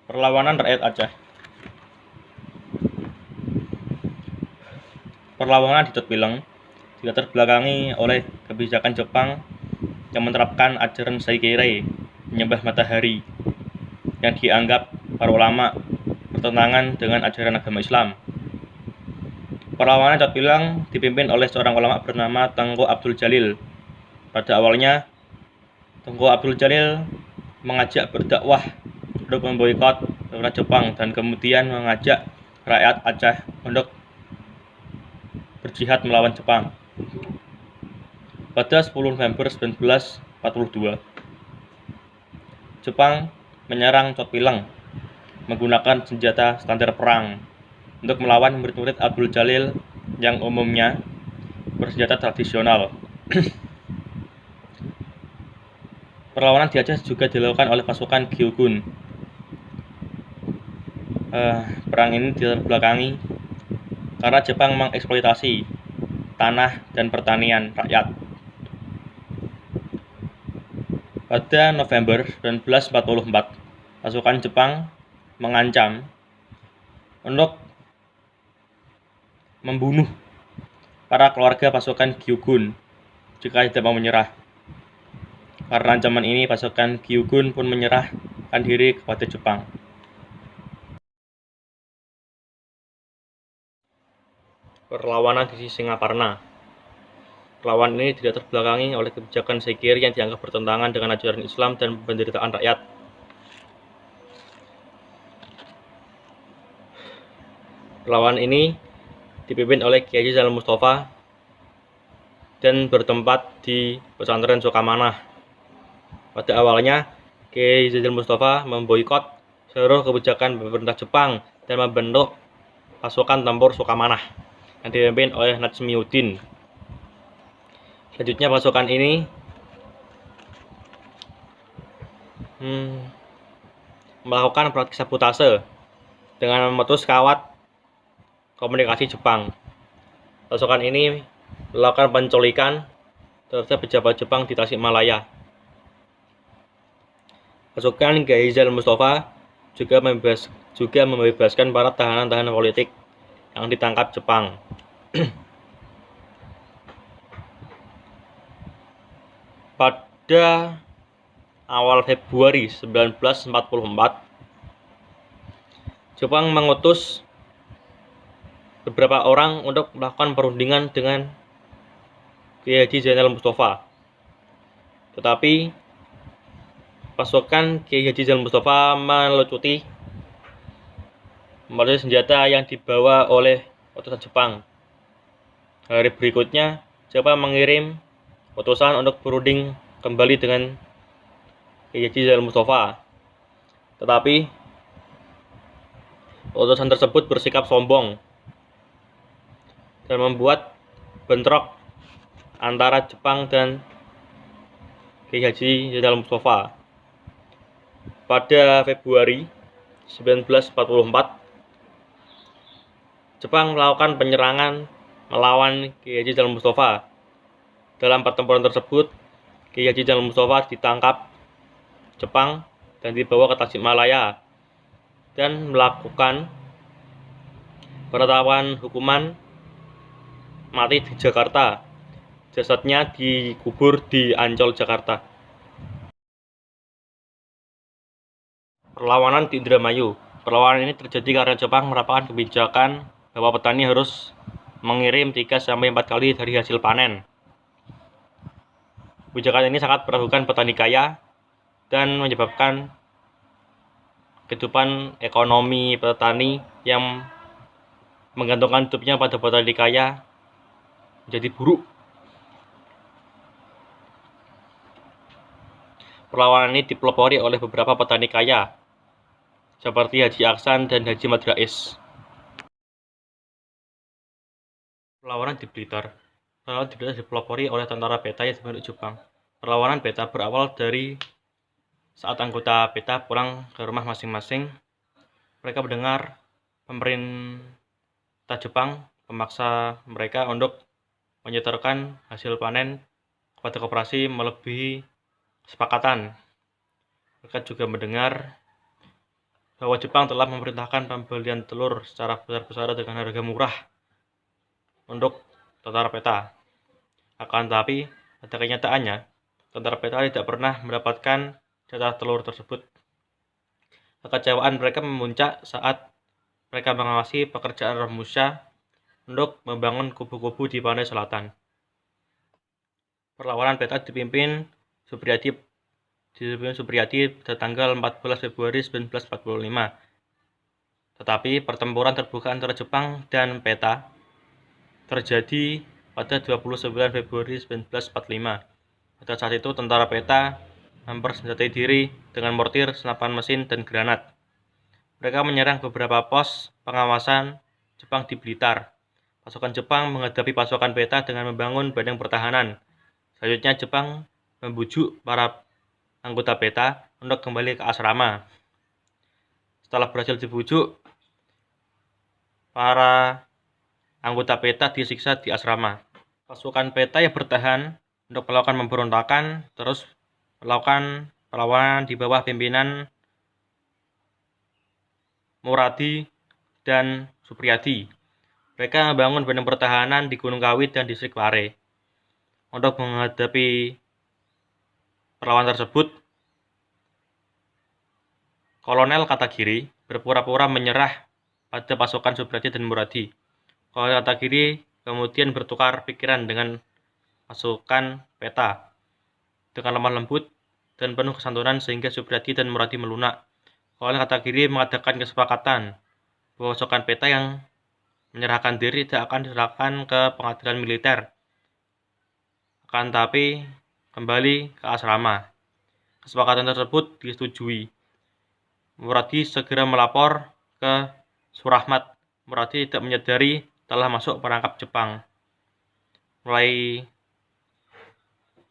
Perlawanan rakyat Aceh. Perlawanan di Terbilang dilatar belakangi oleh kebijakan Jepang yang menerapkan ajaran Saikere, menyembah matahari, yang dianggap para ulama bertentangan dengan ajaran agama Islam. Perlawanan Terbilang dipimpin oleh seorang ulama bernama Tengku Abdul Jalil. Pada awalnya, Tengku Abdul Jalil mengajak berdakwah untuk memboikot pemerintah Jepang dan kemudian mengajak rakyat Aceh untuk berjihad melawan Jepang. Pada 10 November 1942, Jepang menyerang Terbilang menggunakan senjata standar perang untuk melawan murid-murid Abdul Jalil yang umumnya bersenjata tradisional. Perlawanan di Aceh juga dilakukan oleh pasukan Gyogun. Perang ini terbelakangi karena Jepang mengeksploitasi tanah dan pertanian rakyat. Pada November 1944, pasukan Jepang mengancam untuk membunuh para keluarga pasukan Gyogun jika tidak mau menyerah. Karena ancaman ini, pasukan Gyogun pun menyerahkan diri kepada Jepang. Perlawanan di Singaparna. Perlawanan ini tidak terbelakangi oleh kebijakan Saikere yang dianggap bertentangan dengan ajaran Islam dan penderitaan rakyat. Perlawanan ini dipimpin oleh Kiai Haji Zainal Mustafa dan bertempat di pesantren Sukamanah. Pada awalnya, Kiai Haji Zainal Mustafa memboikot seluruh kebijakan pemerintah Jepang dan membentuk pasukan tempur Sukamanah yang dipimpin oleh Najmiuddin. Selanjutnya pasukan ini melakukan praktik sabotase dengan memutus kawat komunikasi Jepang. Pasukan ini melakukan penculikan terhadap pejabat Jepang di Tasikmalaya. Pasukan Kiai Haji Zainal Mustafa juga membebaskan para tahanan-tahanan politik yang ditangkap Jepang. Pada awal Februari 1944, Jepang mengutus beberapa orang untuk melakukan perundingan dengan Kiai Haji Zainal Mustafa. Tetapi pasukan Kiai Haji Zainal Mustafa melucuti senjata yang dibawa oleh utusan Jepang. Hari berikutnya, Jepang mengirim utusan untuk berunding kembali dengan Kiai Haji Zainal Mustafa. Tetapi utusan tersebut bersikap sombong dan membuat bentrok antara Jepang dan Kiai Haji Zainal Mustafa. Pada Februari 1944, Jepang melakukan penyerangan melawan Kiai Haji Zainal Mustafa. Dalam pertempuran tersebut, Kiai Haji Zainal Mustafa ditangkap Jepang dan dibawa ke Tasikmalaya dan melakukan penetapan hukuman mati di Jakarta. Jasadnya dikubur di Ancol, Jakarta. Perlawanan di Indramayu. Perlawanan ini terjadi karena Jepang menerapkan kebijakan bahwa petani harus mengirim 3-4 kali dari hasil panen. Kebijakan ini sangat merugikan petani kaya dan menyebabkan kehidupan ekonomi petani yang menggantungkan hidupnya pada petani kaya menjadi buruk. Perlawanan ini dipelopori oleh beberapa petani kaya seperti Haji Aksan dan Haji Madrais. Perlawanan di Blitar. Perlawanan di Blitar dipelopori oleh tentara beta yang dibentuk Jepang. Perlawanan beta berawal dari saat anggota beta pulang ke rumah masing-masing. Mereka mendengar pemerintah Jepang memaksa mereka untuk menyetorkan hasil panen kepada koperasi melebihi kesepakatan. Mereka juga mendengar bahwa Jepang telah memerintahkan pembelian telur secara besar-besaran dengan harga murah untuk tentara peta. Akan tetapi, pada kenyataannya, tentara peta tidak pernah mendapatkan jatah telur tersebut. Kekecewaan mereka memuncak saat mereka mengawasi pekerjaan Romusha untuk membangun kubu-kubu di pantai selatan. Perlawanan peta dipimpin Supriyadi pada tanggal 14 Februari 1945. Tetapi pertempuran terbuka antara Jepang dan peta terjadi pada 29 Februari 1945. Pada saat itu tentara peta mempersenjatai diri dengan mortir, senapan mesin, dan granat. Mereka menyerang beberapa pos pengawasan Jepang di Blitar. Pasukan Jepang menghadapi pasukan peta dengan membangun benteng pertahanan. Selanjutnya Jepang membujuk para anggota peta untuk kembali ke asrama. Setelah berhasil dibujuk, para anggota peta disiksa di asrama. Pasukan peta yang bertahan untuk melakukan pemberontakan terus melakukan perlawanan di bawah pimpinan Muradi dan Supriyadi. Mereka membangun benteng pertahanan di Gunung Kawit dan distrik Pare. Untuk menghadapi perlawanan tersebut, Kolonel Katagiri berpura-pura menyerah pada pasukan Supriyadi dan Muradi. Kolonel Katagiri kemudian bertukar pikiran dengan pasukan peta dengan lemah lembut dan penuh kesantunan sehingga Supriyadi dan Muradi melunak. Kolonel Katagiri mengadakan kesepakatan bahwa pasukan peta yang menyerahkan diri tidak akan diserahkan ke pengadilan militer, akan tetapi kembali ke asrama. Kesepakatan tersebut disetujui. Muradi segera melapor ke Surahmat. Muradi tidak menyadari telah masuk perangkap Jepang. Mulai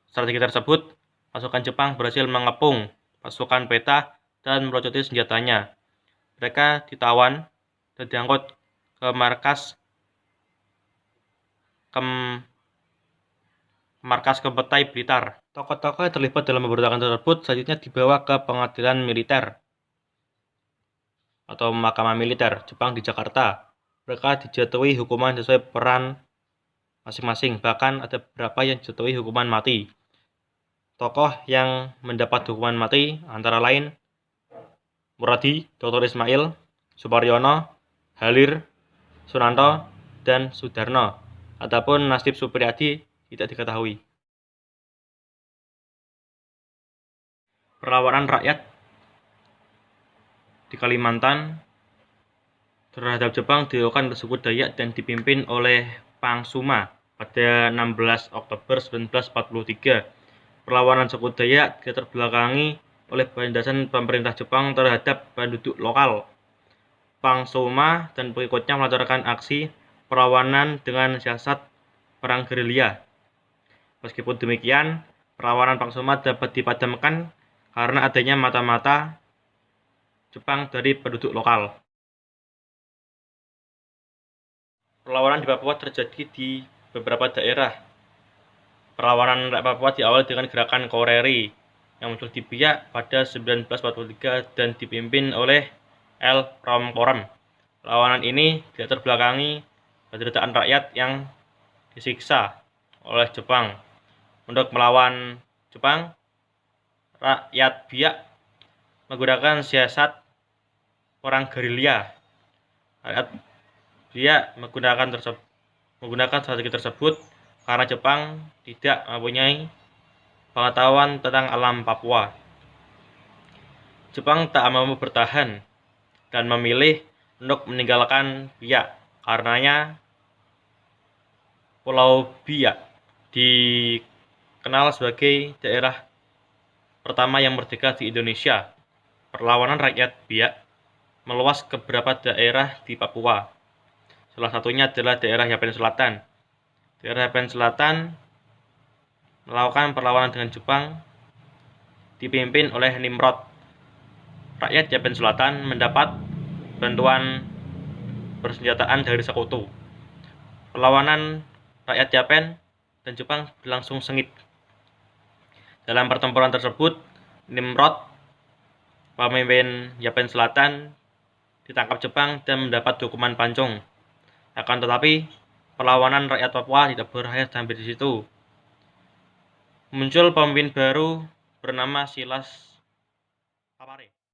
strategi tersebut, pasukan Jepang berhasil mengepung pasukan peta dan melucuti senjatanya. Mereka ditawan dan diangkut ke markas Kepetai Blitar. Tokoh-tokoh yang terlibat dalam pemberontakan tersebut selanjutnya dibawa ke pengadilan militer atau mahkamah militer Jepang di Jakarta. Mereka dijatuhi hukuman sesuai peran masing-masing, bahkan ada beberapa yang dijatuhi hukuman mati. Tokoh yang mendapat hukuman mati antara lain Muradi, Dr. Ismail, Suparyono, Halir, Sunanto, dan Sudarno. Adapun nasib Supriyadi tidak diketahui. Perlawanan rakyat di Kalimantan terhadap Jepang dilakukan oleh suku Dayak dan dipimpin oleh Pangsuma pada 16 Oktober 1943. Perlawanan suku Dayak diterbelakangi oleh penindasan pemerintah Jepang terhadap penduduk lokal. Pangsuma dan pengikutnya melancarkan aksi perlawanan dengan siasat perang gerilya. Meskipun demikian, perlawanan Pangsuma dapat dipadamkan karena adanya mata-mata Jepang dari penduduk lokal. Perlawanan di Papua terjadi di beberapa daerah. Perlawanan rakyat Papua diawali dengan gerakan Koreri yang muncul di Biak pada 1943 dan dipimpin oleh L. Romkorem. Perlawanan ini tidak terbelakangi penderitaan rakyat yang disiksa oleh Jepang. Untuk melawan Jepang, rakyat Biak menggunakan siasat perang gerilya. Rakyat Biak menggunakan strategi tersebut karena Jepang tidak mempunyai pengetahuan tentang alam Papua. Jepang tak mampu bertahan dan memilih untuk meninggalkan Biak. Karenanya Pulau Biak dikenal sebagai daerah pertama yang merdeka di Indonesia. Perlawanan rakyat Biak meluas ke beberapa daerah di Papua. Salah satunya adalah daerah Yapen Selatan. Daerah Yapen Selatan melakukan perlawanan dengan Jepang dipimpin oleh Nimrod. Rakyat Yapen Selatan mendapat bantuan persenjataan dari sekutu. Perlawanan rakyat Yapen dan Jepang berlangsung sengit. Dalam pertempuran tersebut, Nimrod pemimpin Yapen Selatan ditangkap Jepang dan mendapat hukuman pancung. Akan tetapi, perlawanan rakyat Papua tidak berakhir sampai di situ. Muncul pemimpin baru bernama Silas Papare.